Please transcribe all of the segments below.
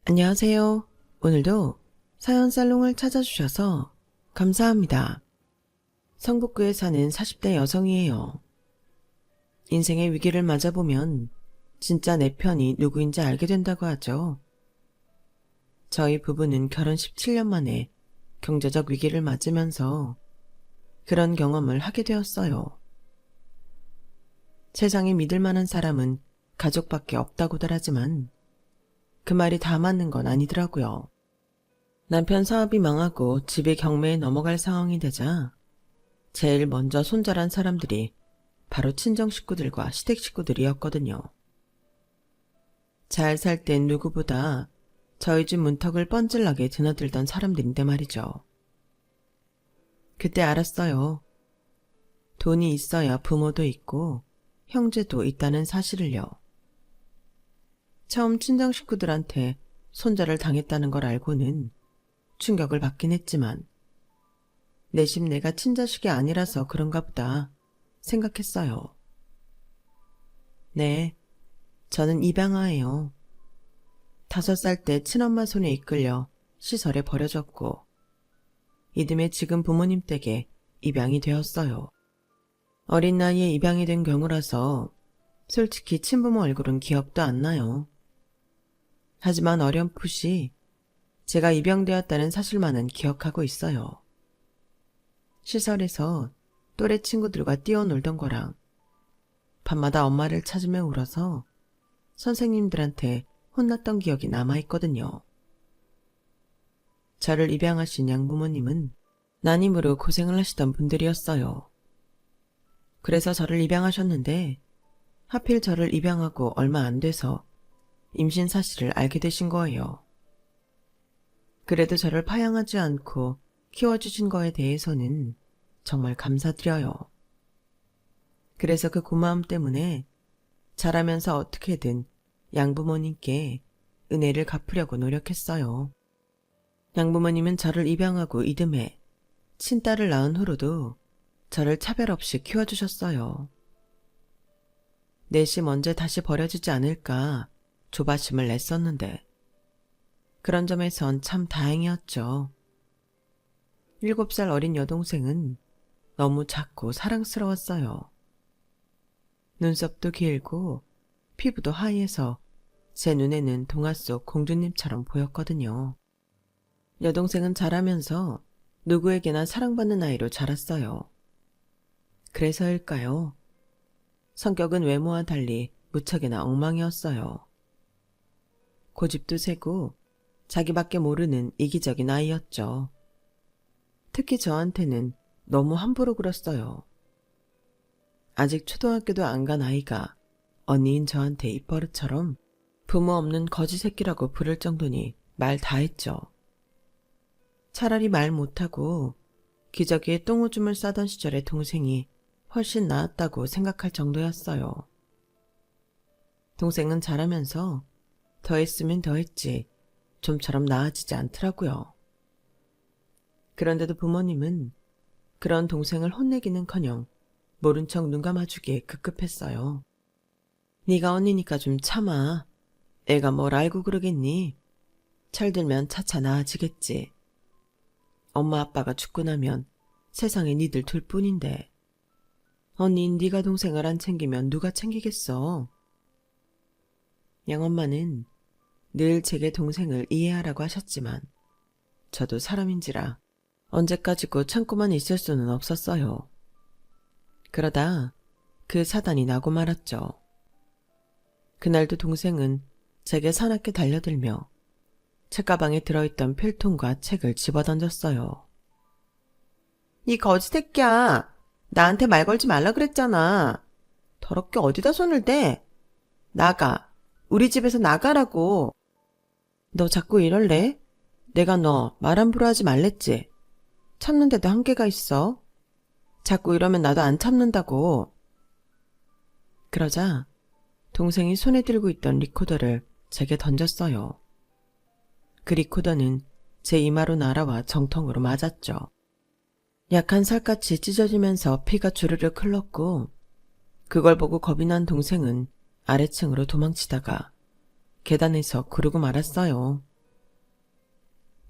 안녕하세요. 오늘도 사연 살롱을 찾아주셔서 감사합니다. 성북구에 사는 40대 여성이에요. 인생의 위기를 맞아보면 진짜 내 편이 누구인지 알게 된다고 하죠. 저희 부부는 결혼 17년 만에 경제적 위기를 맞으면서 그런 경험을 하게 되었어요. 세상에 믿을 만한 사람은 가족밖에 없다고들 하지만 그 말이 다 맞는 건 아니더라고요. 남편 사업이 망하고 집이 경매에 넘어갈 상황이 되자 제일 먼저 손절한 사람들이 바로 친정 식구들과 시댁 식구들이었거든요. 잘 살 땐 누구보다 저희 집 문턱을 뻔질나게 드나들던 사람들인데 말이죠. 그때 알았어요. 돈이 있어야 부모도 있고 형제도 있다는 사실을요. 처음 친정 식구들한테 손절을 당했다는 걸 알고는 충격을 받긴 했지만 내심 내가 친자식이 아니라서 그런가 보다 생각했어요. 네, 저는 입양아예요. 5살 때 친엄마 손에 이끌려 시설에 버려졌고 이듬해 지금 부모님 댁에 입양이 되었어요. 어린 나이에 입양이 된 경우라서 솔직히 친부모 얼굴은 기억도 안 나요. 하지만 어렴풋이 제가 입양되었다는 사실만은 기억하고 있어요. 시설에서 또래 친구들과 뛰어놀던 거랑 밤마다 엄마를 찾으며 울어서 선생님들한테 혼났던 기억이 남아있거든요. 저를 입양하신 양부모님은 난임으로 고생을 하시던 분들이었어요. 그래서 저를 입양하셨는데 하필 저를 입양하고 얼마 안 돼서 임신 사실을 알게 되신 거예요. 그래도 저를 파양하지 않고 키워주신 거에 대해서는 정말 감사드려요. 그래서 그 고마움 때문에 자라면서 어떻게든 양부모님께 은혜를 갚으려고 노력했어요. 양부모님은 저를 입양하고 이듬해 친딸을 낳은 후로도 저를 차별 없이 키워주셨어요. 내심 언제 다시 버려지지 않을까 조바심을 냈었는데 그런 점에선 참 다행이었죠. 7살 어린 여동생은 너무 작고 사랑스러웠어요. 눈썹도 길고 피부도 하얘서 제 눈에는 동화 속 공주님처럼 보였거든요. 여동생은 자라면서 누구에게나 사랑받는 아이로 자랐어요. 그래서일까요? 성격은 외모와 달리 무척이나 엉망이었어요. 고집도 세고 자기밖에 모르는 이기적인 아이였죠. 특히 저한테는 너무 함부로 굴었어요. 아직 초등학교도 안 간 아이가 언니인 저한테 입버릇처럼 부모 없는 거지 새끼라고 부를 정도니 말 다 했죠. 차라리 말 못하고 기저귀에 똥오줌을 싸던 시절의 동생이 훨씬 나았다고 생각할 정도였어요. 동생은 자라면서 더했으면 더했지 좀처럼 나아지지 않더라고요. 그런데도 부모님은 그런 동생을 혼내기는커녕 모른 척 눈 감아주기에 급급했어요. 네가 언니니까 좀 참아. 애가 뭘 알고 그러겠니? 철들면 차차 나아지겠지. 엄마 아빠가 죽고 나면 세상에 니들 둘뿐인데 언니인 네가 동생을 안 챙기면 누가 챙기겠어? 양엄마는 늘 제게 동생을 이해하라고 하셨지만 저도 사람인지라 언제까지고 참고만 있을 수는 없었어요. 그러다 그 사단이 나고 말았죠. 그날도 동생은 제게 사납게 달려들며 책가방에 들어있던 필통과 책을 집어던졌어요. 이 거지 새끼야. 나한테 말 걸지 말라 그랬잖아. 더럽게 어디다 손을 대? 나가. 우리 집에서 나가라고. 너 자꾸 이럴래? 내가 너 말 함부로 하지 말랬지. 참는데도 한계가 있어. 자꾸 이러면 나도 안 참는다고. 그러자 동생이 손에 들고 있던 리코더를 제게 던졌어요. 그 리코더는 제 이마로 날아와 정통으로 맞았죠. 약한 살갗이 찢어지면서 피가 주르륵 흘렀고 그걸 보고 겁이 난 동생은 아래층으로 도망치다가 계단에서 구르고 말았어요.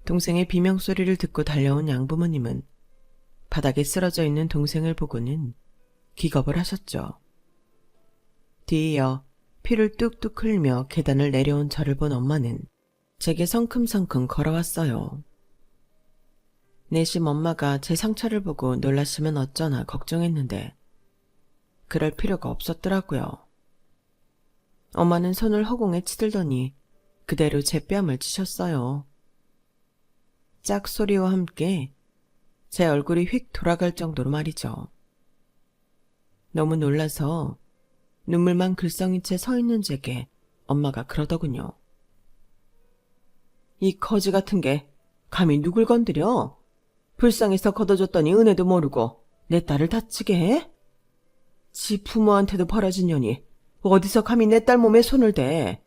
동생의 비명소리를 듣고 달려온 양부모님은 바닥에 쓰러져 있는 동생을 보고는 기겁을 하셨죠. 뒤이어 피를 뚝뚝 흘며 계단을 내려온 저를 본 엄마는 제게 성큼성큼 걸어왔어요. 내심 엄마가 제 상처를 보고 놀라시면 어쩌나 걱정했는데 그럴 필요가 없었더라고요. 엄마는 손을 허공에 치들더니 그대로 제 뺨을 치셨어요. 짝 소리와 함께 제 얼굴이 휙 돌아갈 정도로 말이죠. 너무 놀라서 눈물만 글썽인 채 서 있는 제게 엄마가 그러더군요. 이 거지 같은 게 감히 누굴 건드려? 불쌍해서 걷어줬더니 은혜도 모르고 내 딸을 다치게 해? 지 부모한테도 벌어진 년이 어디서 감히 내 딸 몸에 손을 대?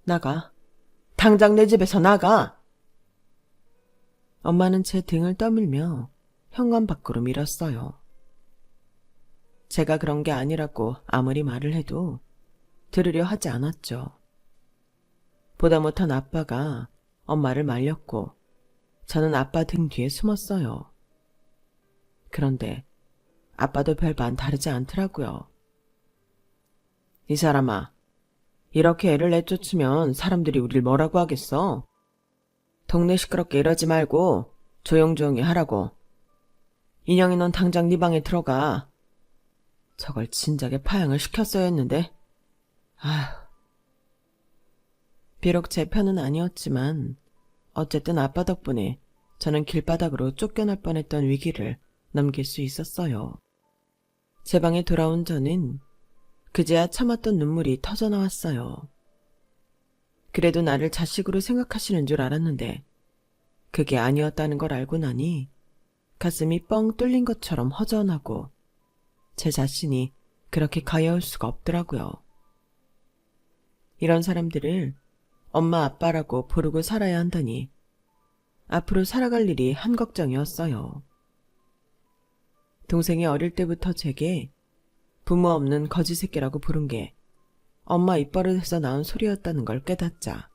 나가. 당장 내 집에서 나가. 엄마는 제 등을 떠밀며 현관 밖으로 밀었어요. 제가 그런 게 아니라고 아무리 말을 해도 들으려 하지 않았죠. 보다 못한 아빠가 엄마를 말렸고 저는 아빠 등 뒤에 숨었어요. 그런데 아빠도 별반 다르지 않더라고요. 이 사람아, 이렇게 애를 내쫓으면 사람들이 우릴 뭐라고 하겠어? 동네 시끄럽게 이러지 말고 조용조용히 하라고. 인형이 넌 당장 네 방에 들어가. 저걸 진작에 파양을 시켰어야 했는데. 아휴. 비록 제 편은 아니었지만 어쨌든 아빠 덕분에 저는 길바닥으로 쫓겨날 뻔했던 위기를 넘길 수 있었어요. 제 방에 돌아온 저는 그제야 참았던 눈물이 터져나왔어요. 그래도 나를 자식으로 생각하시는 줄 알았는데 그게 아니었다는 걸 알고 나니 가슴이 뻥 뚫린 것처럼 허전하고 제 자신이 그렇게 가여울 수가 없더라고요. 이런 사람들을 엄마 아빠라고 부르고 살아야 한다니 앞으로 살아갈 일이 한 걱정이었어요. 동생이 어릴 때부터 제게 부모 없는 거지 새끼라고 부른 게 엄마 입버릇에서 나온 소리였다는 걸 깨닫자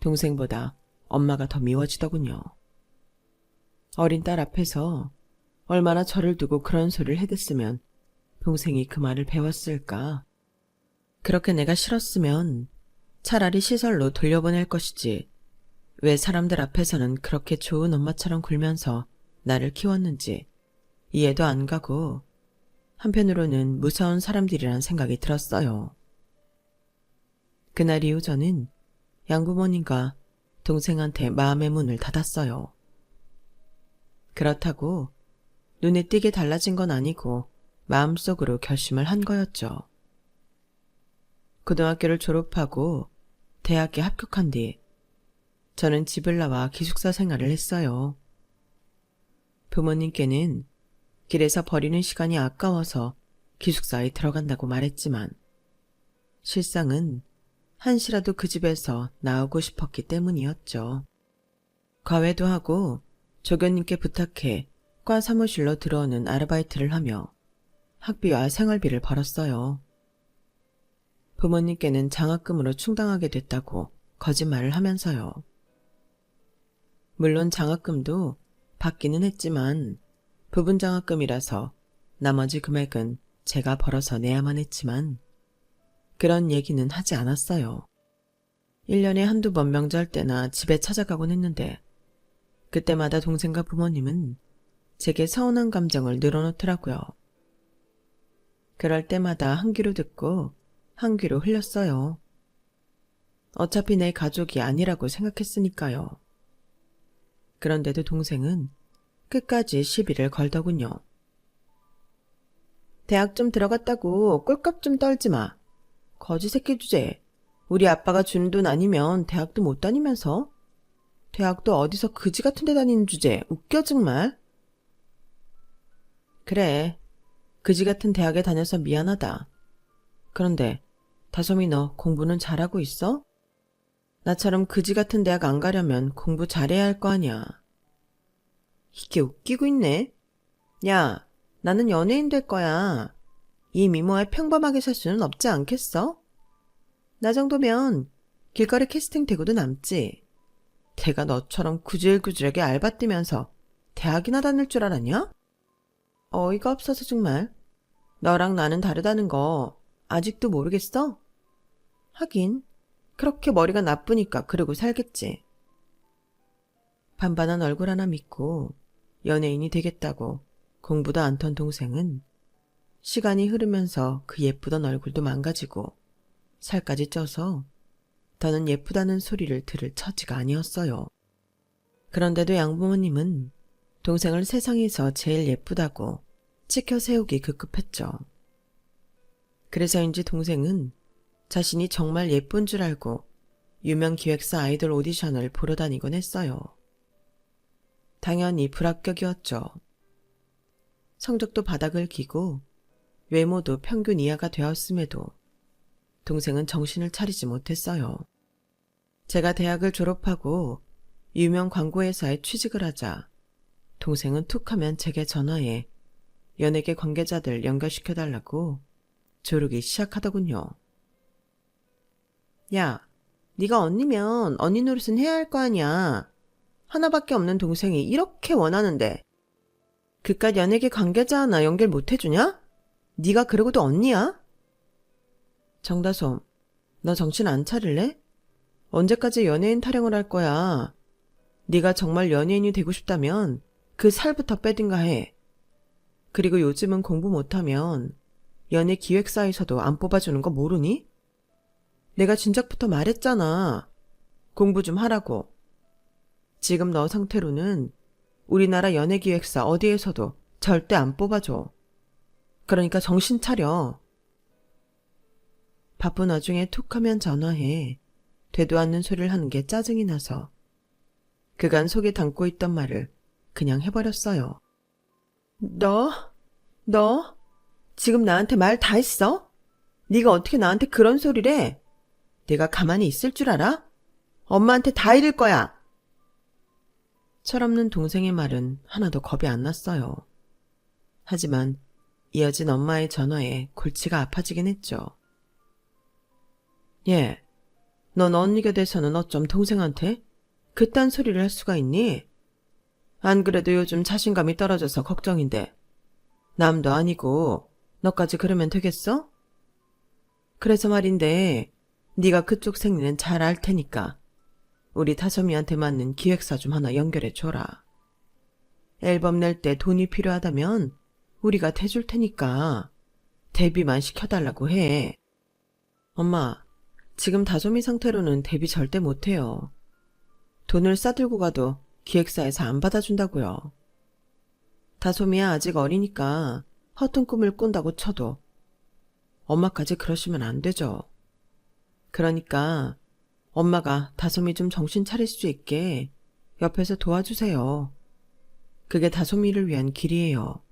동생보다 엄마가 더 미워지더군요. 어린 딸 앞에서 얼마나 저를 두고 그런 소리를 해댔으면 동생이 그 말을 배웠을까. 그렇게 내가 싫었으면 차라리 시설로 돌려보낼 것이지 왜 사람들 앞에서는 그렇게 좋은 엄마처럼 굴면서 나를 키웠는지 이해도 안 가고 한편으로는 무서운 사람들이란 생각이 들었어요. 그날 이후 저는 양부모님과 동생한테 마음의 문을 닫았어요. 그렇다고 눈에 띄게 달라진 건 아니고 마음속으로 결심을 한 거였죠. 고등학교를 졸업하고 대학에 합격한 뒤 저는 집을 나와 기숙사 생활을 했어요. 부모님께는 길에서 버리는 시간이 아까워서 기숙사에 들어간다고 말했지만 실상은 한시라도 그 집에서 나오고 싶었기 때문이었죠. 과외도 하고 조교님께 부탁해 과 사무실로 들어오는 아르바이트를 하며 학비와 생활비를 벌었어요. 부모님께는 장학금으로 충당하게 됐다고 거짓말을 하면서요. 물론 장학금도 받기는 했지만 부분 장학금이라서 나머지 금액은 제가 벌어서 내야만 했지만 그런 얘기는 하지 않았어요. 1년에 한두 번 명절 때나 집에 찾아가곤 했는데 그때마다 동생과 부모님은 제게 서운한 감정을 늘어놓더라고요. 그럴 때마다 한 귀로 듣고 한 귀로 흘렸어요. 어차피 내 가족이 아니라고 생각했으니까요. 그런데도 동생은 끝까지 시비를 걸더군요. 대학 좀 들어갔다고 꼴값 좀 떨지 마. 거지 새끼 주제. 우리 아빠가 준 돈 아니면 대학도 못 다니면서. 대학도 어디서 그지 같은 데 다니는 주제. 웃겨 정말. 그래. 그지 같은 대학에 다녀서 미안하다. 그런데 다솜이 너 공부는 잘하고 있어? 나처럼 그지 같은 대학 안 가려면 공부 잘해야 할 거 아니야. 이게 웃기고 있네. 야, 나는 연예인 될 거야. 이 미모에 평범하게 살 수는 없지 않겠어? 나 정도면 길거리 캐스팅 되고도 남지. 걔가 너처럼 구질구질하게 알바 뛰면서 대학이나 다닐 줄 알았냐? 어이가 없어서 정말. 너랑 나는 다르다는 거 아직도 모르겠어? 하긴 그렇게 머리가 나쁘니까 그러고 살겠지. 반반한 얼굴 하나 믿고 연예인이 되겠다고 공부도 안 턴 동생은 시간이 흐르면서 그 예쁘던 얼굴도 망가지고 살까지 쪄서 더는 예쁘다는 소리를 들을 처지가 아니었어요. 그런데도 양부모님은 동생을 세상에서 제일 예쁘다고 치켜 세우기 급급했죠. 그래서인지 동생은 자신이 정말 예쁜 줄 알고 유명 기획사 아이돌 오디션을 보러 다니곤 했어요. 당연히 불합격이었죠. 성적도 바닥을 기고 외모도 평균 이하가 되었음에도 동생은 정신을 차리지 못했어요. 제가 대학을 졸업하고 유명 광고회사에 취직을 하자 동생은 툭하면 제게 전화해 연예계 관계자들 연결시켜달라고 조르기 시작하더군요. 야, 네가 언니면 언니 노릇은 해야 할 거 아니야. 하나밖에 없는 동생이 이렇게 원하는데 그깟 연예계 관계자 하나 연결 못 해주냐? 네가 그러고도 언니야? 정다솜, 너 정신 안 차릴래? 언제까지 연예인 타령을 할 거야? 네가 정말 연예인이 되고 싶다면 그 살부터 빼든가 해. 그리고 요즘은 공부 못하면 연예 기획사에서도 안 뽑아주는 거 모르니? 내가 진작부터 말했잖아. 공부 좀 하라고. 지금 너 상태로는 우리나라 연예 기획사 어디에서도 절대 안 뽑아줘. 그러니까 정신 차려. 바쁜 와중에 툭 하면 전화해 되도 않는 소리를 하는 게 짜증이 나서 그간 속에 담고 있던 말을 그냥 해버렸어요. 너 지금 나한테 말 다 했어? 네가 어떻게 나한테 그런 소리를 해? 내가 가만히 있을 줄 알아? 엄마한테 다 이를 거야. 철없는 동생의 말은 하나도 겁이 안 났어요. 하지만 이어진 엄마의 전화에 골치가 아파지긴 했죠. 예, 넌 언니가 돼서는 어쩜 동생한테 그딴 소리를 할 수가 있니? 안 그래도 요즘 자신감이 떨어져서 걱정인데 남도 아니고 너까지 그러면 되겠어? 그래서 말인데 네가 그쪽 생리는 잘 알 테니까 우리 다솜이한테 맞는 기획사 좀 하나 연결해 줘라. 앨범 낼 때 돈이 필요하다면 우리가 대줄 테니까 데뷔만 시켜달라고 해. 엄마, 지금 다솜이 상태로는 데뷔 절대 못해요. 돈을 싸들고 가도 기획사에서 안 받아준다고요. 다솜이야 아직 어리니까 허튼 꿈을 꾼다고 쳐도 엄마까지 그러시면 안 되죠. 그러니까 엄마가 다솜이 좀 정신 차릴 수 있게 옆에서 도와주세요. 그게 다솜이를 위한 길이에요.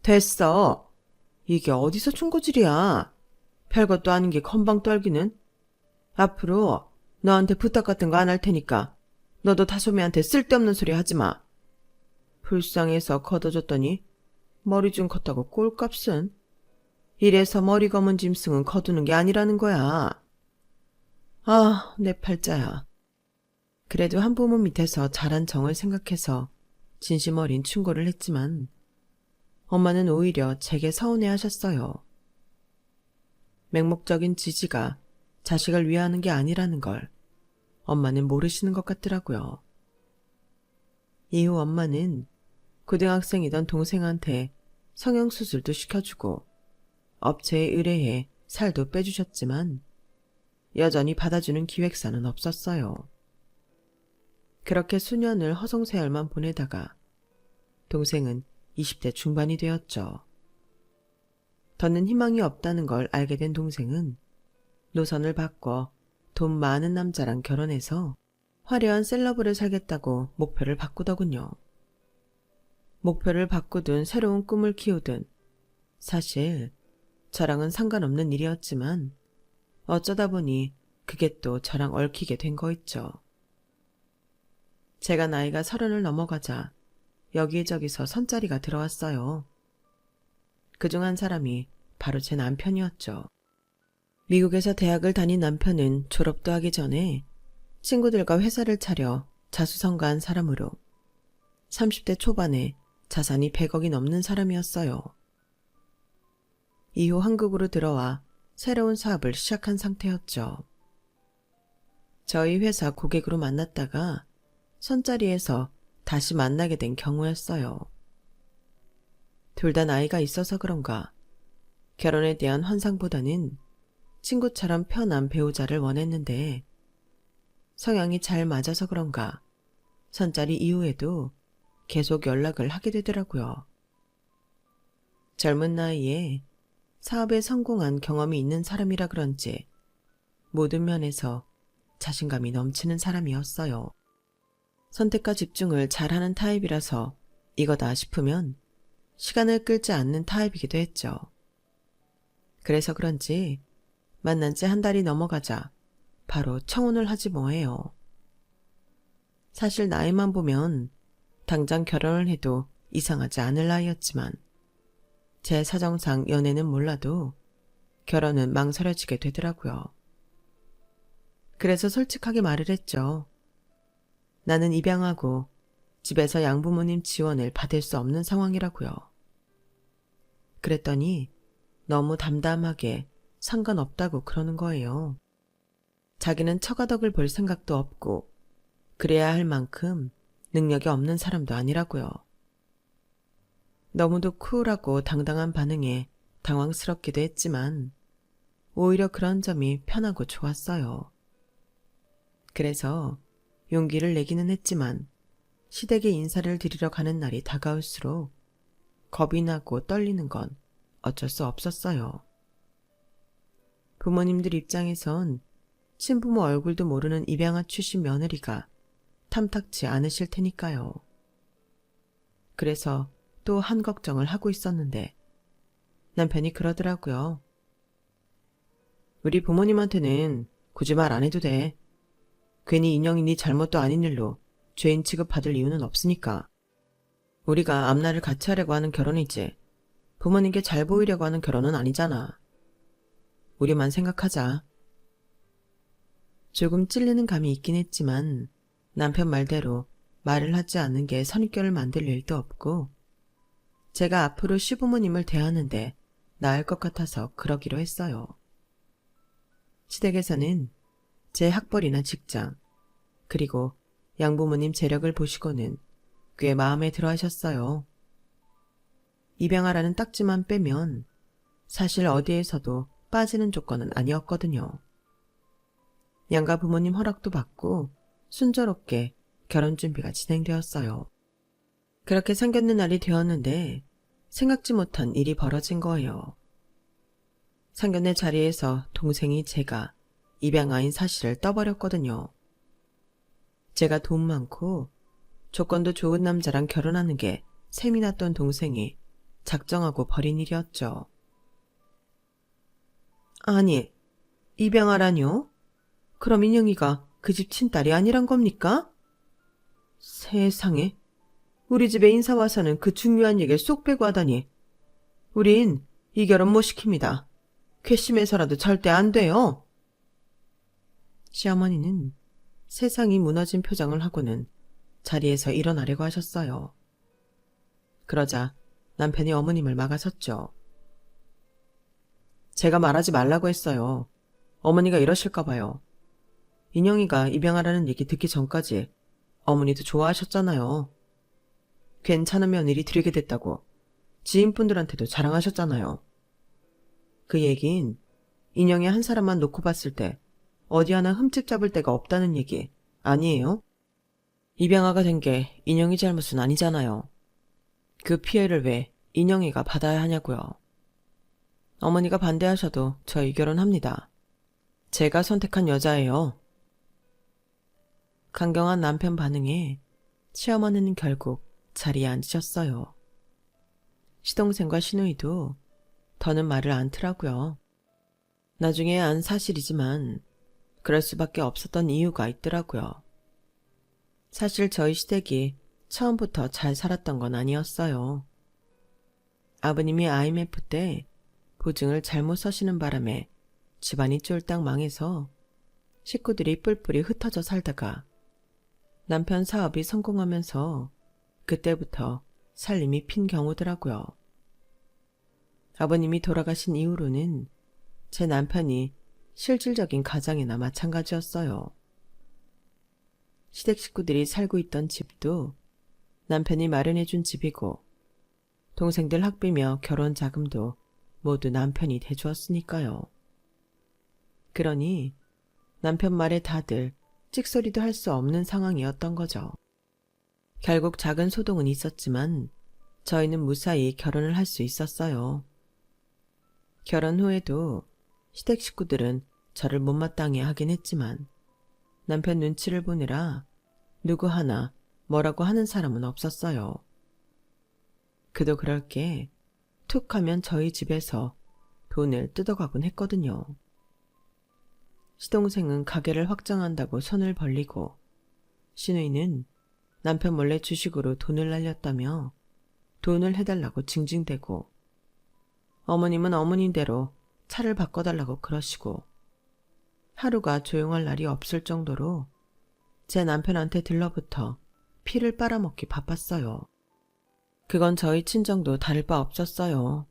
됐어. 이게 어디서 충고질이야. 별것도 아닌 게 건방 떨기는. 앞으로 너한테 부탁 같은 거 안 할 테니까 너도 다솜이한테 쓸데없는 소리 하지 마. 불쌍해서 걷어줬더니 머리 좀 컸다고 꼴값은. 이래서 머리 검은 짐승은 거두는 게 아니라는 거야. 아, 내 팔자야. 그래도 한부모 밑에서 자란 정을 생각해서 진심 어린 충고를 했지만 엄마는 오히려 제게 서운해하셨어요. 맹목적인 지지가 자식을 위하는 게 아니라는 걸 엄마는 모르시는 것 같더라고요. 이후 엄마는 고등학생이던 동생한테 성형수술도 시켜주고 업체에 의뢰해 살도 빼주셨지만 여전히 받아주는 기획사는 없었어요. 그렇게 수년을 허송세월만 보내다가 동생은 20대 중반이 되었죠. 더는 희망이 없다는 걸 알게 된 동생은 노선을 바꿔 돈 많은 남자랑 결혼해서 화려한 셀러브를 살겠다고 목표를 바꾸더군요. 목표를 바꾸든 새로운 꿈을 키우든 사실 저랑은 상관없는 일이었지만 어쩌다 보니 그게 또 저랑 얽히게 된 거 있죠. 제가 나이가 30을 넘어가자 여기저기서 선자리가 들어왔어요. 그중 한 사람이 바로 제 남편이었죠. 미국에서 대학을 다닌 남편은 졸업도 하기 전에 친구들과 회사를 차려 자수성가한 사람으로 30대 초반에 자산이 100억이 넘는 사람이었어요. 이후 한국으로 들어와 새로운 사업을 시작한 상태였죠. 저희 회사 고객으로 만났다가 선자리에서 다시 만나게 된 경우였어요. 둘 다 나이가 있어서 그런가 결혼에 대한 환상보다는 친구처럼 편한 배우자를 원했는데 성향이 잘 맞아서 그런가 선자리 이후에도 계속 연락을 하게 되더라고요. 젊은 나이에 사업에 성공한 경험이 있는 사람이라 그런지 모든 면에서 자신감이 넘치는 사람이었어요. 선택과 집중을 잘하는 타입이라서 이거다 싶으면 시간을 끌지 않는 타입이기도 했죠. 그래서 그런지 만난 지 한 달이 넘어가자 바로 청혼을 하지 뭐해요. 사실 나이만 보면 당장 결혼을 해도 이상하지 않을 나이였지만 제 사정상 연애는 몰라도 결혼은 망설여지게 되더라고요. 그래서 솔직하게 말을 했죠. 나는 입양하고 집에서 양부모님 지원을 받을 수 없는 상황이라고요. 그랬더니 너무 담담하게 상관없다고 그러는 거예요. 자기는 처가덕을 볼 생각도 없고 그래야 할 만큼 능력이 없는 사람도 아니라고요. 너무도 쿨하고 당당한 반응에 당황스럽기도 했지만 오히려 그런 점이 편하고 좋았어요. 그래서 용기를 내기는 했지만 시댁에 인사를 드리러 가는 날이 다가올수록 겁이 나고 떨리는 건 어쩔 수 없었어요. 부모님들 입장에선 친부모 얼굴도 모르는 입양아 출신 며느리가 탐탁지 않으실 테니까요. 그래서 또 한 걱정을 하고 있었는데 남편이 그러더라고요. 우리 부모님한테는 굳이 말 안 해도 돼. 괜히 인형이 네 잘못도 아닌 일로 죄인 취급받을 이유는 없으니까. 우리가 앞날을 같이 하려고 하는 결혼이지 부모님께 잘 보이려고 하는 결혼은 아니잖아. 우리만 생각하자. 조금 찔리는 감이 있긴 했지만 남편 말대로 말을 하지 않는 게 선입견을 만들 일도 없고 제가 앞으로 시부모님을 대하는데 나을 것 같아서 그러기로 했어요. 시댁에서는 제 학벌이나 직장 그리고 양부모님 재력을 보시고는 꽤 마음에 들어 하셨어요. 입양하라는 딱지만 빼면 사실 어디에서도 빠지는 조건은 아니었거든요. 양가 부모님 허락도 받고 순조롭게 결혼 준비가 진행되었어요. 그렇게 상견례 날이 되었는데 생각지 못한 일이 벌어진 거예요. 상견례 자리에서 동생이 제가 입양아인 사실을 떠버렸거든요. 제가 돈 많고 조건도 좋은 남자랑 결혼하는 게 셈이 났던 동생이 작정하고 벌인 일이었죠. 아니, 입양아라뇨? 그럼 인영이가 그 집 친딸이 아니란 겁니까? 세상에, 우리 집에 인사 와서는 그 중요한 얘기를 쏙 빼고 하다니. 우린 이 결혼 못 시킵니다. 괘씸해서라도 절대 안 돼요. 시어머니는 세상이 무너진 표정을 하고는 자리에서 일어나려고 하셨어요. 그러자 남편이 어머님을 막아섰죠. 제가 말하지 말라고 했어요. 어머니가 이러실까 봐요. 인영이가 입양하라는 얘기 듣기 전까지 어머니도 좋아하셨잖아요. 괜찮은 며느리 드리게 됐다고 지인분들한테도 자랑하셨잖아요. 그 얘긴 인영이 한 사람만 놓고 봤을 때 어디 하나 흠집 잡을 데가 없다는 얘기 아니에요? 입양아가 된 게 인영이 잘못은 아니잖아요. 그 피해를 왜 인영이가 받아야 하냐고요. 어머니가 반대하셔도 저 이 결혼합니다. 제가 선택한 여자예요. 강경한 남편 반응에 시어머니는 결국 자리에 앉으셨어요. 시동생과 시누이도 더는 말을 않더라고요. 나중에 안 사실이지만 그럴 수밖에 없었던 이유가 있더라고요. 사실 저희 시댁이 처음부터 잘 살았던 건 아니었어요. 아버님이 IMF 때 보증을 잘못 서시는 바람에 집안이 쫄딱 망해서 식구들이 뿔뿔이 흩어져 살다가 남편 사업이 성공하면서 그때부터 살림이 핀 경우더라고요. 아버님이 돌아가신 이후로는 제 남편이 실질적인 가장이나 마찬가지였어요. 시댁 식구들이 살고 있던 집도 남편이 마련해준 집이고 동생들 학비며 결혼 자금도 모두 남편이 대주었으니까요. 그러니 남편 말에 다들 찍소리도 할 수 없는 상황이었던 거죠. 결국 작은 소동은 있었지만 저희는 무사히 결혼을 할 수 있었어요. 결혼 후에도 시댁 식구들은 저를 못마땅해 하긴 했지만 남편 눈치를 보느라 누구 하나 뭐라고 하는 사람은 없었어요. 그도 그럴 게 툭 하면 저희 집에서 돈을 뜯어가곤 했거든요. 시동생은 가게를 확장한다고 손을 벌리고 시누이는 남편 몰래 주식으로 돈을 날렸다며 돈을 해달라고 징징대고 어머님은 어머님대로 차를 바꿔달라고 그러시고 하루가 조용할 날이 없을 정도로 제 남편한테 들러붙어 피를 빨아먹기 바빴어요. 그건 저희 친정도 다를 바 없었어요.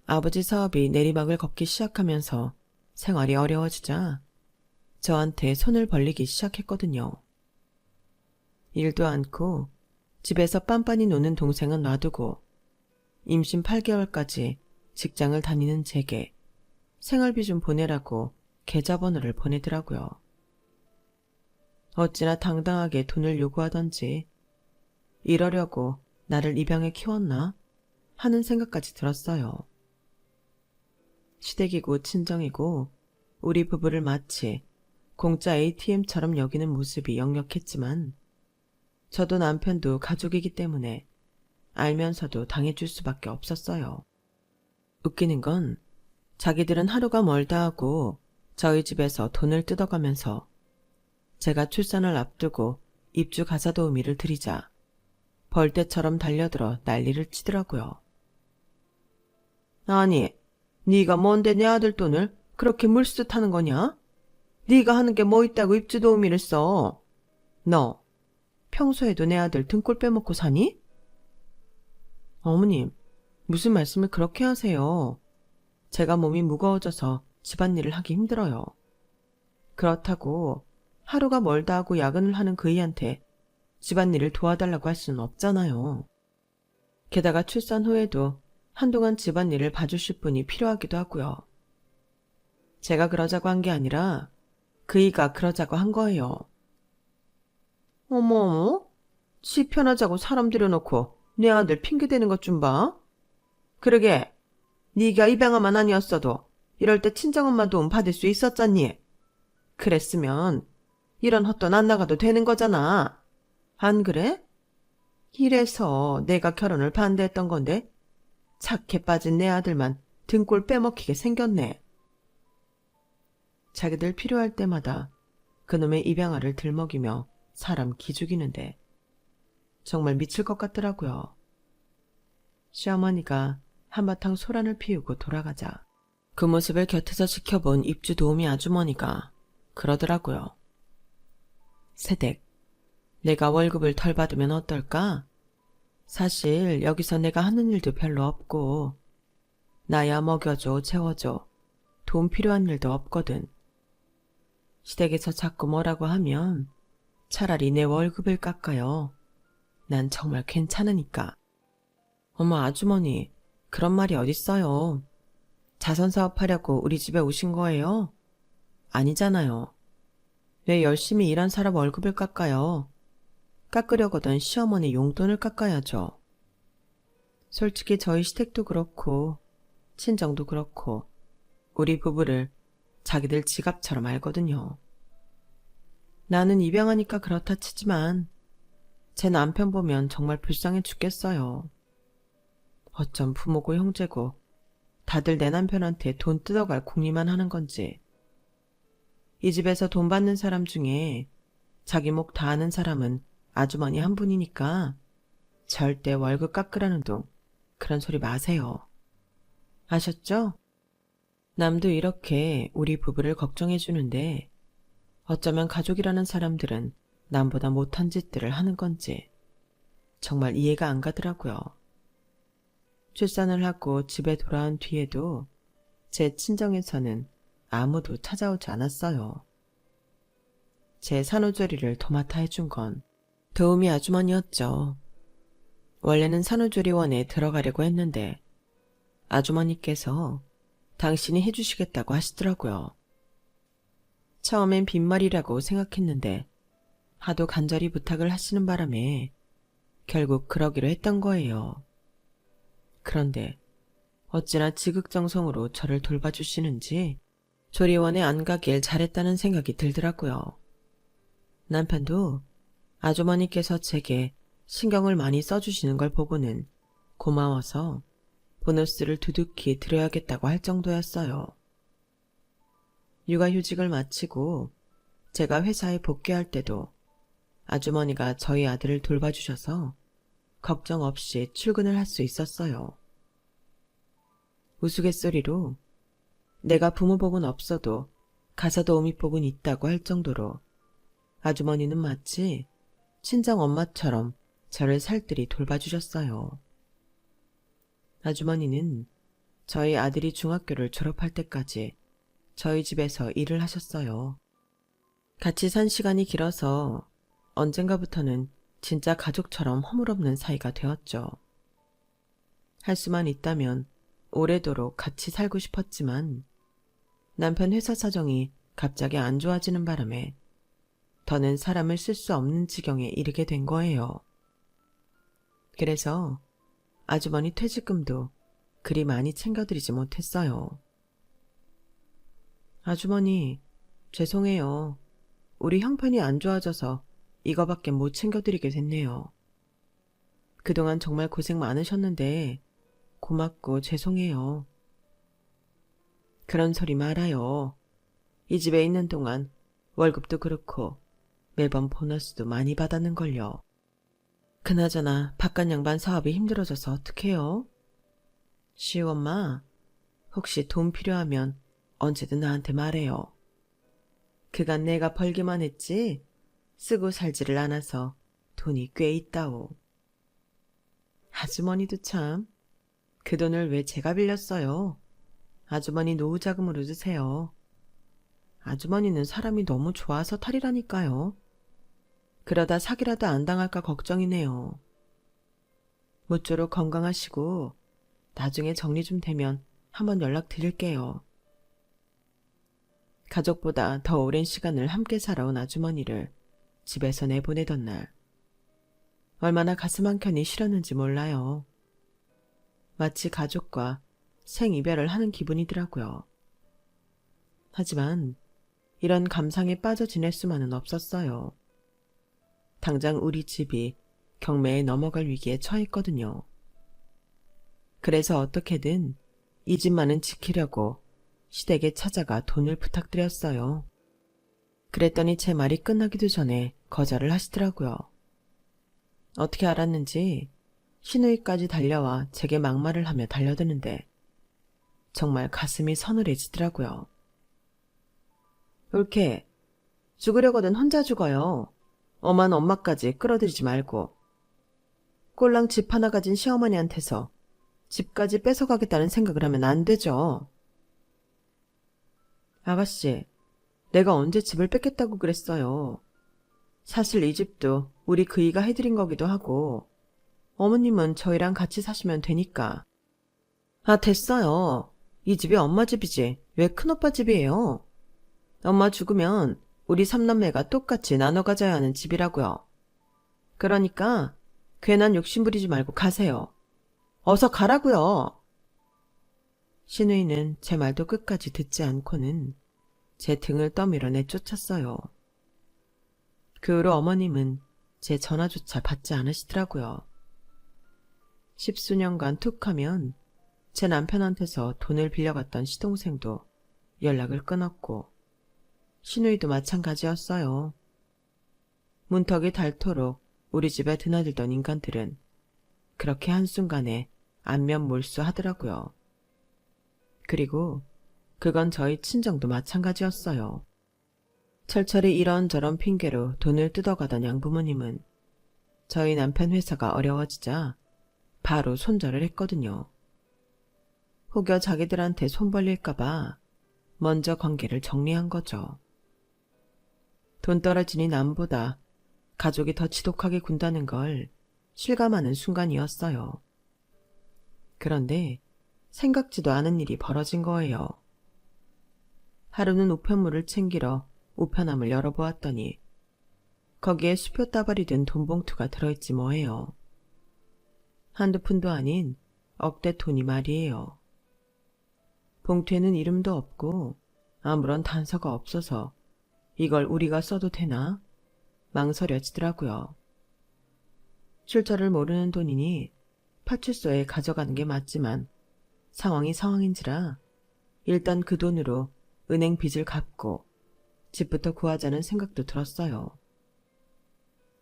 아버지 사업이 내리막을 걷기 시작하면서 생활이 어려워지자 저한테 손을 벌리기 시작했거든요. 일도 않고 집에서 빤빤히 노는 동생은 놔두고 임신 8개월까지 직장을 다니는 제게 생활비 좀 보내라고 계좌번호를 보내더라고요. 어찌나 당당하게 돈을 요구하던지 이러려고 나를 입양해 키웠나 하는 생각까지 들었어요. 시댁이고 친정이고 우리 부부를 마치 공짜 ATM처럼 여기는 모습이 역력했지만 저도 남편도 가족이기 때문에 알면서도 당해줄 수밖에 없었어요. 웃기는 건 자기들은 하루가 멀다 하고 저희 집에서 돈을 뜯어가면서 제가 출산을 앞두고 입주 가사 도우미를 드리자 벌떼처럼 달려들어 난리를 치더라고요. 아니, 네가 뭔데 내 아들 돈을 그렇게 물쓰듯하는 거냐? 네가 하는 게 뭐 있다고 입주 도우미를 써? 너 평소에도 내 아들 등골 빼먹고 사니? 어머님, 무슨 말씀을 그렇게 하세요? 제가 몸이 무거워져서 집안일을 하기 힘들어요. 그렇다고 하루가 멀다 하고 야근을 하는 그이한테 집안일을 도와달라고 할 수는 없잖아요. 게다가 출산 후에도 한동안 집안일을 봐주실 분이 필요하기도 하고요. 제가 그러자고 한 게 아니라 그이가 그러자고 한 거예요. 어머, 지 편하자고 사람 들여놓고 내 아들 핑계대는 것 좀 봐. 그러게, 네가 입양아만 아니었어도 이럴 때 친정엄마 도움 받을 수 있었잖니. 그랬으면 이런 헛돈 안 나가도 되는 거잖아. 안 그래? 이래서 내가 결혼을 반대했던 건데 착해 빠진 내 아들만 등골 빼먹히게 생겼네. 자기들 필요할 때마다 그놈의 입양아를 들먹이며 사람 기죽이는데 정말 미칠 것 같더라고요. 시어머니가 한바탕 소란을 피우고 돌아가자 그 모습을 곁에서 지켜본 입주 도우미 아주머니가 그러더라고요. 세댁, 내가 월급을 덜 받으면 어떨까? 사실 여기서 내가 하는 일도 별로 없고 나야 먹여줘, 채워줘, 돈 필요한 일도 없거든. 시댁에서 자꾸 뭐라고 하면 차라리 내 월급을 깎아요. 난 정말 괜찮으니까. 어머 아주머니, 그런 말이 어딨어요. 자선사업하려고 우리 집에 오신 거예요? 아니잖아요. 왜 열심히 일한 사람 월급을 깎아요? 깎으려거든 시어머니 용돈을 깎아야죠. 솔직히 저희 시댁도 그렇고 친정도 그렇고 우리 부부를 자기들 지갑처럼 알거든요. 나는 입양하니까 그렇다 치지만 제 남편 보면 정말 불쌍해 죽겠어요. 어쩜 부모고 형제고 다들 내 남편한테 돈 뜯어갈 궁리만 하는 건지. 이 집에서 돈 받는 사람 중에 자기 목 다 아는 사람은 아주머니 한 분이니까 절대 월급 깎으라는 둥 그런 소리 마세요. 아셨죠? 남도 이렇게 우리 부부를 걱정해 주는데 어쩌면 가족이라는 사람들은 남보다 못한 짓들을 하는 건지 정말 이해가 안 가더라고요. 출산을 하고 집에 돌아온 뒤에도 제 친정에서는 아무도 찾아오지 않았어요. 제 산후조리를 도맡아 해준 건 도우미 아주머니였죠. 원래는 산후조리원에 들어가려고 했는데 아주머니께서 당신이 해주시겠다고 하시더라고요. 처음엔 빈말이라고 생각했는데 하도 간절히 부탁을 하시는 바람에 결국 그러기로 했던 거예요. 그런데 어찌나 지극정성으로 저를 돌봐주시는지 조리원에 안 가길 잘했다는 생각이 들더라고요. 남편도 아주머니께서 제게 신경을 많이 써주시는 걸 보고는 고마워서 보너스를 두둑히 드려야겠다고 할 정도였어요. 육아휴직을 마치고 제가 회사에 복귀할 때도 아주머니가 저희 아들을 돌봐주셔서 걱정 없이 출근을 할 수 있었어요. 우스갯소리로 내가 부모복은 없어도 가사도우미복은 있다고 할 정도로 아주머니는 마치 친정 엄마처럼 저를 살뜰히 돌봐주셨어요. 아주머니는 저희 아들이 중학교를 졸업할 때까지 저희 집에서 일을 하셨어요. 같이 산 시간이 길어서 언젠가부터는 진짜 가족처럼 허물없는 사이가 되었죠. 할 수만 있다면 오래도록 같이 살고 싶었지만 남편 회사 사정이 갑자기 안 좋아지는 바람에 더는 사람을 쓸 수 없는 지경에 이르게 된 거예요. 그래서 아주머니 퇴직금도 그리 많이 챙겨드리지 못했어요. 아주머니, 죄송해요. 우리 형편이 안 좋아져서 이거밖에 못 챙겨드리게 됐네요. 그동안 정말 고생 많으셨는데 고맙고 죄송해요. 그런 소리 말아요. 이 집에 있는 동안 월급도 그렇고 매번 보너스도 많이 받았는걸요. 그나저나 바깥 양반 사업이 힘들어져서 어떡해요? 시우엄마, 혹시 돈 필요하면 언제든 나한테 말해요. 그간 내가 벌기만 했지 쓰고 살지를 않아서 돈이 꽤 있다오. 아주머니도 참, 그 돈을 왜 제가 빌렸어요? 아주머니 노후자금으로 주세요. 아주머니는 사람이 너무 좋아서 탈이라니까요. 그러다 사기라도 안 당할까 걱정이네요. 모쪼록 건강하시고 나중에 정리 좀 되면 한번 연락드릴게요. 가족보다 더 오랜 시간을 함께 살아온 아주머니를 집에서 내보내던 날, 얼마나 가슴 한켠이 시렸는지 몰라요. 마치 가족과 생이별을 하는 기분이더라고요. 하지만 이런 감상에 빠져 지낼 수만은 없었어요. 당장 우리 집이 경매에 넘어갈 위기에 처했거든요. 그래서 어떻게든 이 집만은 지키려고 시댁에 찾아가 돈을 부탁드렸어요. 그랬더니 제 말이 끝나기도 전에 거절을 하시더라고요. 어떻게 알았는지 시누이까지 달려와 제게 막말을 하며 달려드는데 정말 가슴이 서늘해지더라고요. 옳게 죽으려거든 혼자 죽어요. 엄한 엄마까지 끌어들이지 말고. 꼴랑 집 하나 가진 시어머니한테서 집까지 뺏어가겠다는 생각을 하면 안 되죠. 아가씨, 내가 언제 집을 뺏겠다고 그랬어요. 사실 이 집도 우리 그이가 해드린 거기도 하고 어머님은 저희랑 같이 사시면 되니까. 아, 됐어요. 이 집이 엄마 집이지 왜 큰오빠 집이에요. 엄마 죽으면 우리 삼남매가 똑같이 나눠 가져야 하는 집이라고요. 그러니까 괜한 욕심 부리지 말고 가세요. 어서 가라고요. 시누이는 제 말도 끝까지 듣지 않고는 제 등을 떠밀어 내쫓았어요. 그 후로 어머님은 제 전화조차 받지 않으시더라고요. 10수년간 툭 하면 제 남편한테서 돈을 빌려갔던 시동생도 연락을 끊었고 시누이도 마찬가지였어요. 문턱이 닳도록 우리 집에 드나들던 인간들은 그렇게 한순간에 안면몰수하더라고요. 그리고 그건 저희 친정도 마찬가지였어요. 철철이 이런저런 핑계로 돈을 뜯어가던 양부모님은 저희 남편 회사가 어려워지자 바로 손절을 했거든요. 혹여 자기들한테 손 벌릴까봐 먼저 관계를 정리한 거죠. 돈 떨어지니 남보다 가족이 더 지독하게 군다는 걸 실감하는 순간이었어요. 그런데 생각지도 않은 일이 벌어진 거예요. 하루는 우편물을 챙기러 우편함을 열어보았더니 거기에 수표 따발이 든 돈봉투가 들어있지 뭐예요. 한두 푼도 아닌 억대 돈이 말이에요. 봉투에는 이름도 없고 아무런 단서가 없어서 이걸 우리가 써도 되나? 망설여지더라고요. 출처를 모르는 돈이니 파출소에 가져가는 게 맞지만 상황이 상황인지라 일단 그 돈으로 은행 빚을 갚고 집부터 구하자는 생각도 들었어요.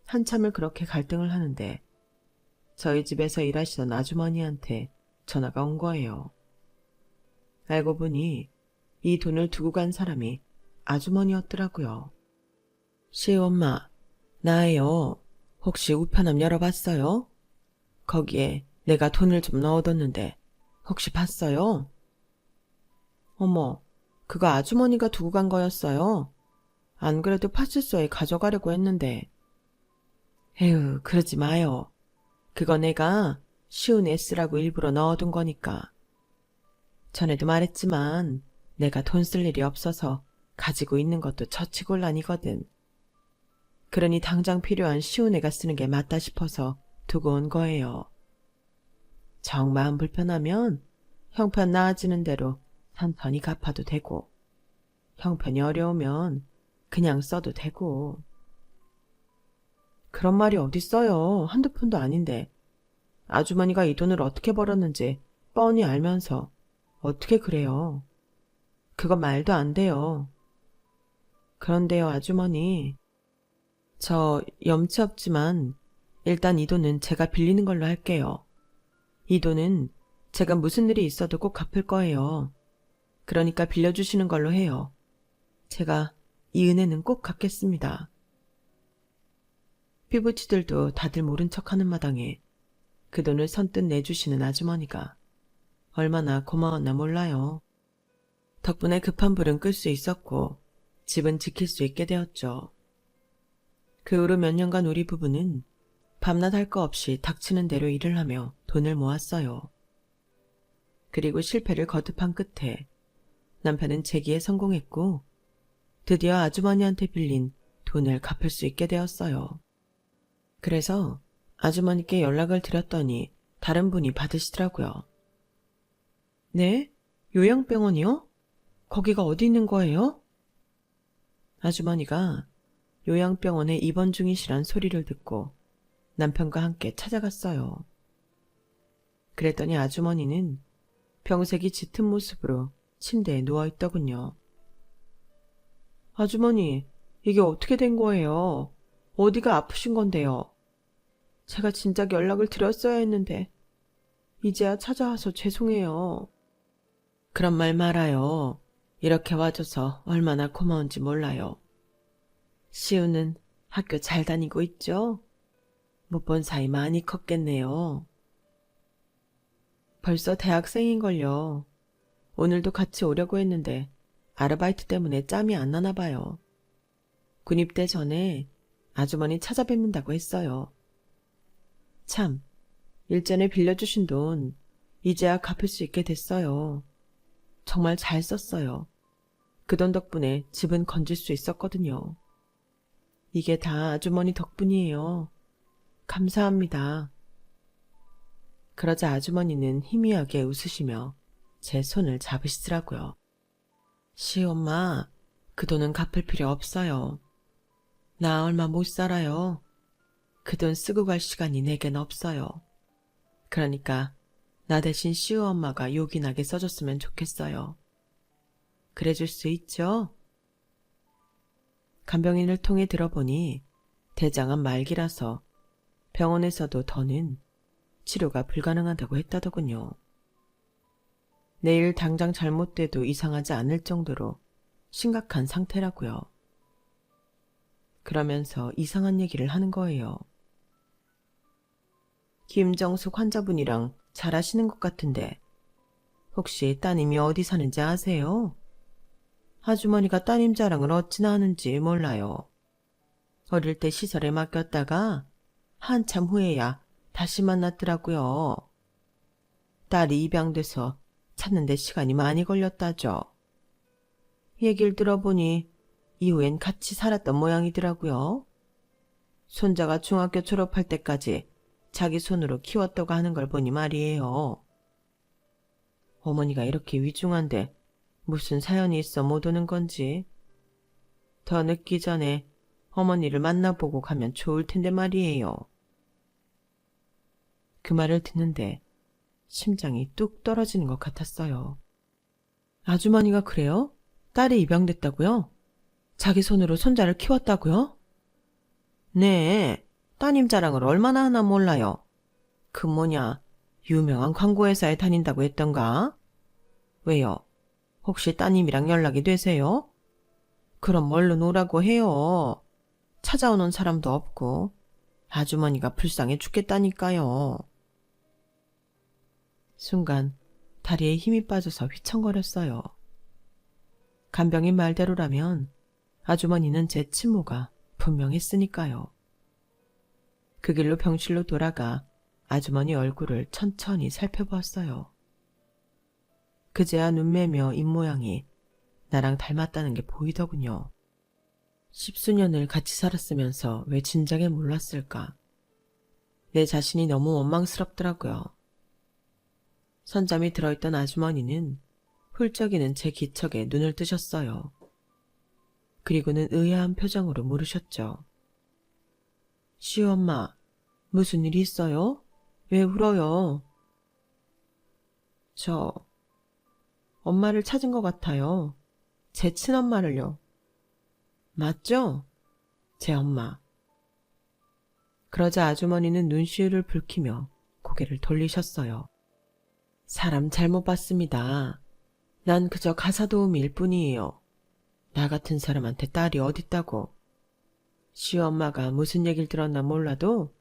한참을 그렇게 갈등을 하는데 저희 집에서 일하시던 아주머니한테 전화가 온 거예요. 알고 보니 이 돈을 두고 간 사람이 아주머니였더라고요. 시엄마, 나예요. 혹시 우편함 열어봤어요? 거기에 내가 돈을 좀 넣어뒀는데 혹시 봤어요? 어머, 그거 아주머니가 두고 간 거였어요. 안 그래도 파출소에 가져가려고 했는데. 에휴, 그러지 마요. 그거 내가 쉬운 S라고 일부러 넣어둔 거니까. 전에도 말했지만 내가 돈 쓸 일이 없어서 가지고 있는 것도 처치곤란이거든. 그러니 당장 필요한 쉬운 애가 쓰는 게 맞다 싶어서 두고 온 거예요. 정 마음 불편하면 형편 나아지는 대로 천천히 갚아도 되고, 형편이 어려우면 그냥 써도 되고. 그런 말이 어딨어요. 한두 푼도 아닌데. 아주머니가 이 돈을 어떻게 벌었는지 뻔히 알면서 어떻게 그래요. 그건 말도 안 돼요. 그런데요, 아주머니. 저 염치 없지만 일단 이 돈은 제가 빌리는 걸로 할게요. 이 돈은 제가 무슨 일이 있어도 꼭 갚을 거예요. 그러니까 빌려주시는 걸로 해요. 제가 이 은혜는 꼭 갚겠습니다. 피부치들도 다들 모른 척하는 마당에 그 돈을 선뜻 내주시는 아주머니가 얼마나 고마웠나 몰라요. 덕분에 급한 불은 끌 수 있었고 집은 지킬 수 있게 되었죠. 그 후로 몇 년간 우리 부부는 밤낮 할 거 없이 닥치는 대로 일을 하며 돈을 모았어요. 그리고 실패를 거듭한 끝에 남편은 재기에 성공했고 드디어 아주머니한테 빌린 돈을 갚을 수 있게 되었어요. 그래서 아주머니께 연락을 드렸더니 다른 분이 받으시더라고요. 네? 요양병원이요? 거기가 어디 있는 거예요? 아주머니가 요양병원에 입원 중이시란 소리를 듣고 남편과 함께 찾아갔어요. 그랬더니 아주머니는 병색이 짙은 모습으로 침대에 누워있더군요. 아주머니, 이게 어떻게 된 거예요? 어디가 아프신 건데요? 제가 진작 연락을 드렸어야 했는데 이제야 찾아와서 죄송해요. 그런 말 말아요. 이렇게 와줘서 얼마나 고마운지 몰라요. 시우는 학교 잘 다니고 있죠? 못 본 사이 많이 컸겠네요. 벌써 대학생인걸요. 오늘도 같이 오려고 했는데 아르바이트 때문에 짬이 안 나나 봐요. 군입대 전에 아주머니 찾아뵙는다고 했어요. 참, 일전에 빌려주신 돈 이제야 갚을 수 있게 됐어요. 정말 잘 썼어요. 그 돈 덕분에 집은 건질 수 있었거든요. 이게 다 아주머니 덕분이에요. 감사합니다. 그러자 아주머니는 희미하게 웃으시며 제 손을 잡으시더라고요. 시엄마, 그 돈은 갚을 필요 없어요. 나 얼마 못 살아요. 그 돈 쓰고 갈 시간이 내겐 없어요. 그러니까 나 대신 시우엄마가 요긴하게 써줬으면 좋겠어요. 그래줄 수 있죠? 간병인을 통해 들어보니 대장암 말기라서 병원에서도 더는 치료가 불가능하다고 했다더군요. 내일 당장 잘못돼도 이상하지 않을 정도로 심각한 상태라고요. 그러면서 이상한 얘기를 하는 거예요. 김정숙 환자분이랑 잘 아시는 것 같은데 혹시 따님이 어디 사는지 아세요? 아주머니가 따님 자랑을 어찌나 하는지 몰라요. 어릴 때 시설에 맡겼다가 한참 후에야 다시 만났더라고요. 딸이 입양돼서 찾는데 시간이 많이 걸렸다죠. 얘기를 들어보니 이후엔 같이 살았던 모양이더라고요. 손자가 중학교 졸업할 때까지 자기 손으로 키웠다고 하는 걸 보니 말이에요. 어머니가 이렇게 위중한데 무슨 사연이 있어 못 오는 건지. 더 늦기 전에 어머니를 만나보고 가면 좋을 텐데 말이에요. 그 말을 듣는데 심장이 뚝 떨어지는 것 같았어요. 아주머니가 그래요? 딸이 입양됐다고요? 자기 손으로 손자를 키웠다고요? 네, 따님 자랑을 얼마나 하나 몰라요. 그 유명한 광고회사에 다닌다고 했던가? 왜요? 혹시 따님이랑 연락이 되세요? 그럼 얼른 오라고 해요. 찾아오는 사람도 없고 아주머니가 불쌍해 죽겠다니까요. 순간 다리에 힘이 빠져서 휘청거렸어요. 간병인 말대로라면 아주머니는 제 친모가 분명했으니까요. 그 길로 병실로 돌아가 아주머니 얼굴을 천천히 살펴보았어요. 그제야 눈매며 입모양이 나랑 닮았다는 게 보이더군요. 10수년을 같이 살았으면서 왜 진작에 몰랐을까. 내 자신이 너무 원망스럽더라고요. 선잠이 들어있던 아주머니는 훌쩍이는 제 기척에 눈을 뜨셨어요. 그리고는 의아한 표정으로 물으셨죠. 시엄마, 무슨 일이 있어요? 왜 울어요? 저 엄마를 찾은 것 같아요. 제 친엄마를요. 맞죠? 제 엄마. 그러자 아주머니는 눈시울을 붉히며 고개를 돌리셨어요. 사람 잘못 봤습니다. 난 그저 가사도우미일 뿐이에요. 나 같은 사람한테 딸이 어딨다고. 시엄마가 무슨 얘기를 들었나 몰라도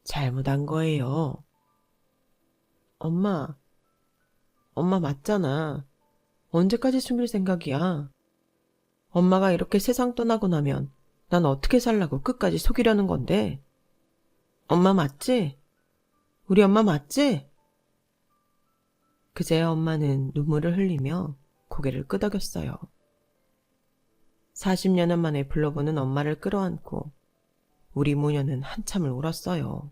잘못한 거예요. 엄마 맞잖아. 언제까지 숨길 생각이야? 엄마가 이렇게 세상 떠나고 나면 난 어떻게 살라고 끝까지 속이려는 건데. 엄마 맞지? 우리 엄마 맞지? 그제야 엄마는 눈물을 흘리며 고개를 끄덕였어요. 40년 만에 불러보는 엄마를 끌어안고 우리 모녀는 한참을 울었어요.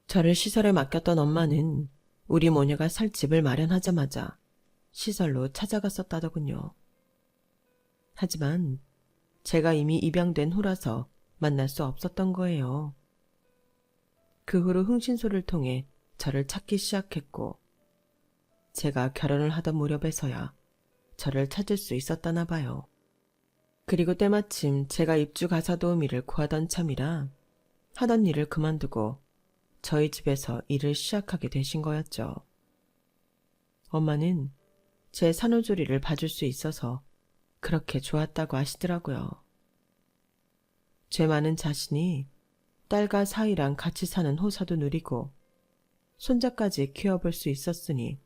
저를 시설에 맡겼던 엄마는 우리 모녀가 살 집을 마련하자마자 시설로 찾아갔었다더군요. 하지만 제가 이미 입양된 후라서 만날 수 없었던 거예요. 그 후로 흥신소를 통해 저를 찾기 시작했고 제가 결혼을 하던 무렵에서야 저를 찾을 수 있었다나 봐요. 그리고 때마침 제가 입주 가사도우미를 구하던 참이라 하던 일을 그만두고 저희 집에서 일을 시작하게 되신 거였죠. 엄마는 제 산후조리를 봐줄 수 있어서 그렇게 좋았다고 하시더라고요. 죄 많은 자신이 딸과 사위랑 같이 사는 호사도 누리고 손자까지 키워볼 수 있었으니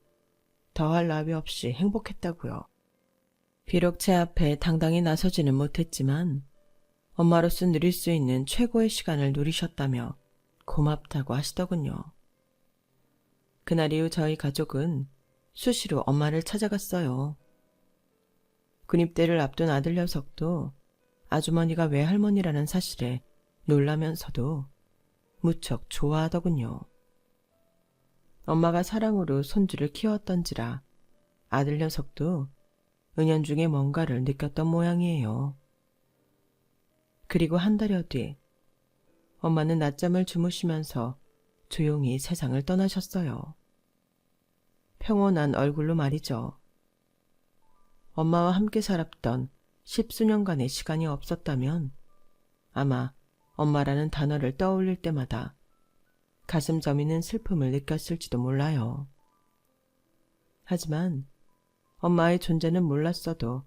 더할 나위 없이 행복했다고요. 비록 제 앞에 당당히 나서지는 못했지만 엄마로서 누릴 수 있는 최고의 시간을 누리셨다며 고맙다고 하시더군요. 그날 이후 저희 가족은 수시로 엄마를 찾아갔어요. 군입대를 앞둔 아들 녀석도 아주머니가 외할머니라는 사실에 놀라면서도 무척 좋아하더군요. 엄마가 사랑으로 손주를 키웠던지라 아들 녀석도 은연중에 뭔가를 느꼈던 모양이에요. 그리고 한 달여 뒤 엄마는 낮잠을 주무시면서 조용히 세상을 떠나셨어요. 평온한 얼굴로 말이죠. 엄마와 함께 살았던 10수년간의 시간이 없었다면 아마 엄마라는 단어를 떠올릴 때마다 가슴 저미는 슬픔을 느꼈을지도 몰라요. 하지만 엄마의 존재는 몰랐어도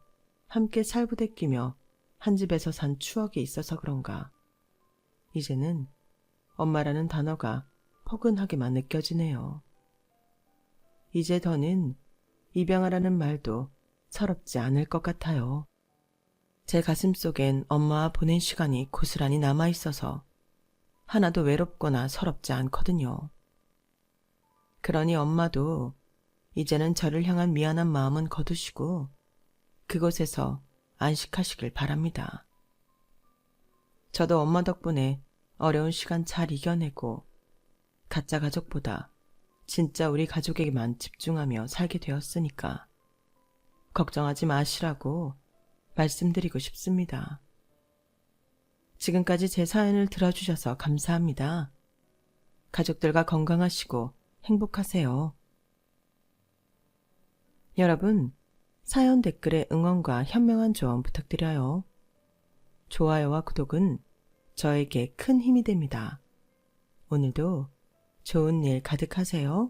함께 살부대끼며 한 집에서 산 추억이 있어서 그런가. 이제는 엄마라는 단어가 포근하게만 느껴지네요. 이제 더는 입양아라는 말도 서럽지 않을 것 같아요. 제 가슴 속엔 엄마와 보낸 시간이 고스란히 남아있어서 하나도 외롭거나 서럽지 않거든요. 그러니 엄마도 이제는 저를 향한 미안한 마음은 거두시고 그곳에서 안식하시길 바랍니다. 저도 엄마 덕분에 어려운 시간 잘 이겨내고 가짜 가족보다 진짜 우리 가족에게만 집중하며 살게 되었으니까 걱정하지 마시라고 말씀드리고 싶습니다. 지금까지 제 사연을 들어주셔서 감사합니다. 가족들과 건강하시고 행복하세요. 여러분, 사연 댓글에 응원과 현명한 조언 부탁드려요. 좋아요와 구독은 저에게 큰 힘이 됩니다. 오늘도 좋은 일 가득하세요.